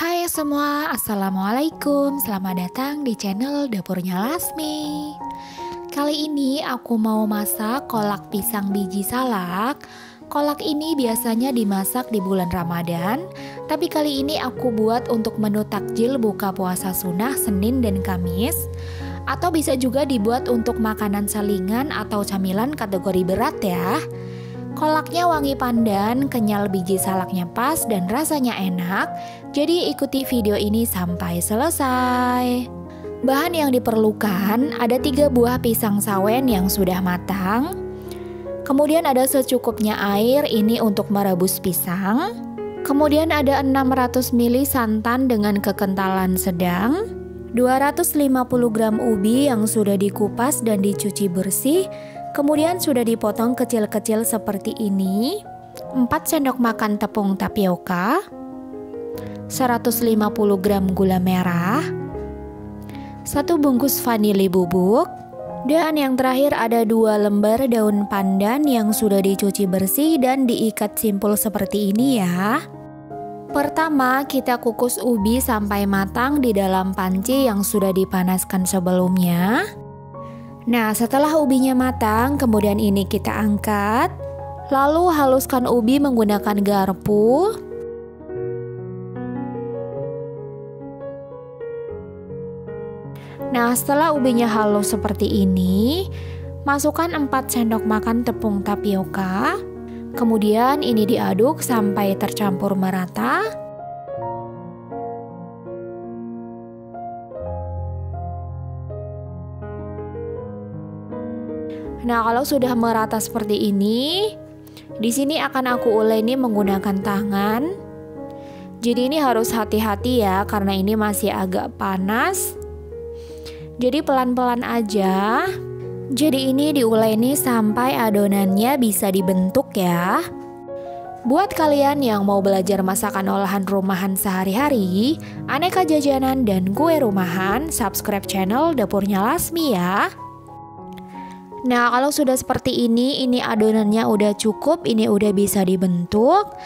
Hai semua, Assalamualaikum. Selamat datang di channel Dapurnya Lasmi. Kali ini aku mau masak kolak pisang biji salak. Kolak ini biasanya dimasak di bulan Ramadan, tapi kali ini aku buat untuk menu takjil buka puasa sunnah Senin dan Kamis. Atau bisa juga dibuat untuk makanan salingan atau camilan kategori berat ya. Kolaknya wangi pandan, kenyal, biji salaknya pas dan rasanya enak. Jadi ikuti video ini sampai selesai. Bahan yang diperlukan ada 3 buah pisang sawen yang sudah matang. Kemudian ada secukupnya air, ini untuk merebus pisang. Kemudian ada 600 ml santan dengan kekentalan sedang. 250 gram ubi yang sudah dikupas dan dicuci bersih. Kemudian sudah dipotong kecil-kecil seperti ini. 4 sendok makan tepung tapioka, 150 gram gula merah, 1 bungkus vanili bubuk, dan yang terakhir ada 2 lembar daun pandan yang sudah dicuci bersih dan diikat simpul seperti ini ya. Pertama, kita kukus ubi sampai matang di dalam panci yang sudah dipanaskan sebelumnya. Nah, setelah ubinya matang, kemudian ini kita angkat. Lalu haluskan ubi menggunakan garpu. Nah, setelah ubinya halus seperti ini, masukkan 4 sendok makan tepung tapioka. Kemudian ini diaduk sampai tercampur merata. Nah, kalau sudah merata seperti ini, di sini akan aku uleni menggunakan tangan. Jadi ini harus hati-hati ya, karena ini masih agak panas. Jadi pelan-pelan aja. Jadi ini diuleni sampai adonannya bisa dibentuk ya. Buat kalian yang mau belajar masakan olahan rumahan sehari-hari, aneka jajanan dan kue rumahan, subscribe channel Dapurnya Lasmi ya. Nah, kalau sudah seperti ini adonannya udah cukup, ini udah bisa dibentuk.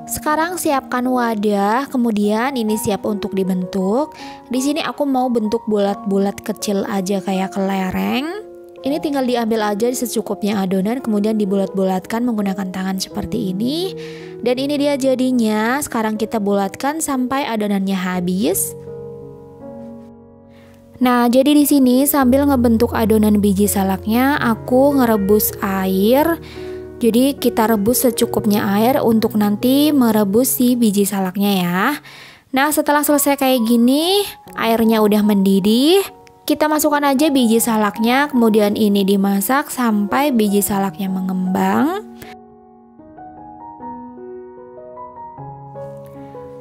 Sekarang siapkan wadah, kemudian ini siap untuk dibentuk. Di sini aku mau bentuk bulat-bulat kecil aja kayak kelereng. Ini tinggal diambil aja secukupnya adonan, kemudian dibulat-bulatkan menggunakan tangan seperti ini. Dan ini dia jadinya. Sekarang kita bulatkan sampai adonannya habis. Nah, jadi di sini sambil ngebentuk adonan biji salaknya, aku ngerebus air. Jadi kita rebus secukupnya air untuk nanti merebus si biji salaknya ya. Nah, setelah selesai kayak gini, airnya udah mendidih. Kita masukkan aja biji salaknya, kemudian ini dimasak sampai biji salaknya mengembang.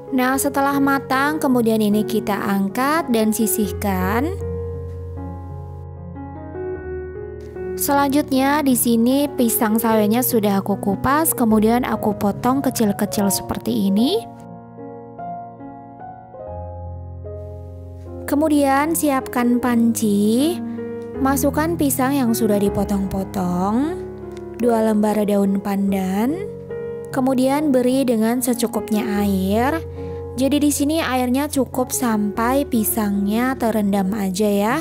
Nah, setelah matang, kemudian ini kita angkat dan sisihkan. Selanjutnya di sini pisang sawennya sudah aku kupas, kemudian aku potong kecil-kecil seperti ini. Kemudian siapkan panci, masukkan pisang yang sudah dipotong-potong, 2 lembar daun pandan, kemudian beri dengan secukupnya air. Jadi di sini airnya cukup sampai pisangnya terendam aja ya.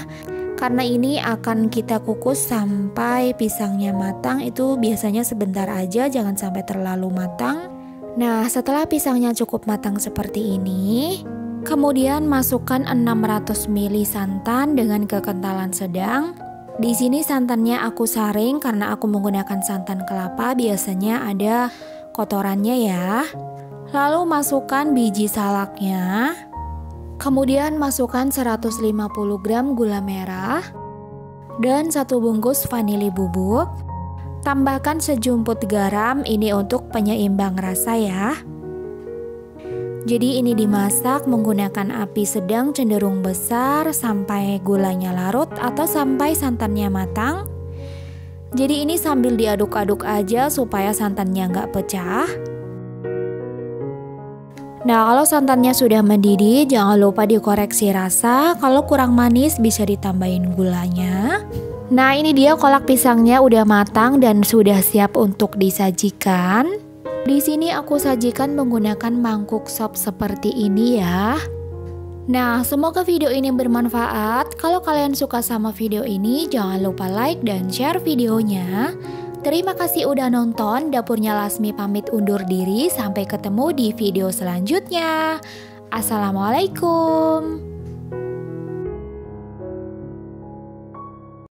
Karena ini akan kita kukus sampai pisangnya matang, itu biasanya sebentar aja, jangan sampai terlalu matang. Nah, setelah pisangnya cukup matang seperti ini, kemudian masukkan 600 ml santan dengan kekentalan sedang. Di sini santannya aku saring karena aku menggunakan santan kelapa, biasanya ada kotorannya ya. Lalu masukkan biji salaknya. Kemudian masukkan 150 gram gula merah dan 1 bungkus vanili bubuk. Tambahkan sejumput garam, ini untuk penyeimbang rasa ya. Jadi ini dimasak menggunakan api sedang cenderung besar sampai gulanya larut atau sampai santannya matang. Jadi ini sambil diaduk-aduk aja supaya santannya nggak pecah. Nah, kalau santannya sudah mendidih, jangan lupa dikoreksi rasa. Kalau kurang manis bisa ditambahin gulanya. Nah, ini dia kolak pisangnya udah matang dan sudah siap untuk disajikan. Di sini aku sajikan menggunakan mangkuk sop seperti ini ya. Nah, semoga video ini bermanfaat. Kalau kalian suka sama video ini, jangan lupa like dan share videonya. Terima kasih udah nonton. Dapurnya Lasmi pamit undur diri. Sampai ketemu di video selanjutnya. Assalamualaikum.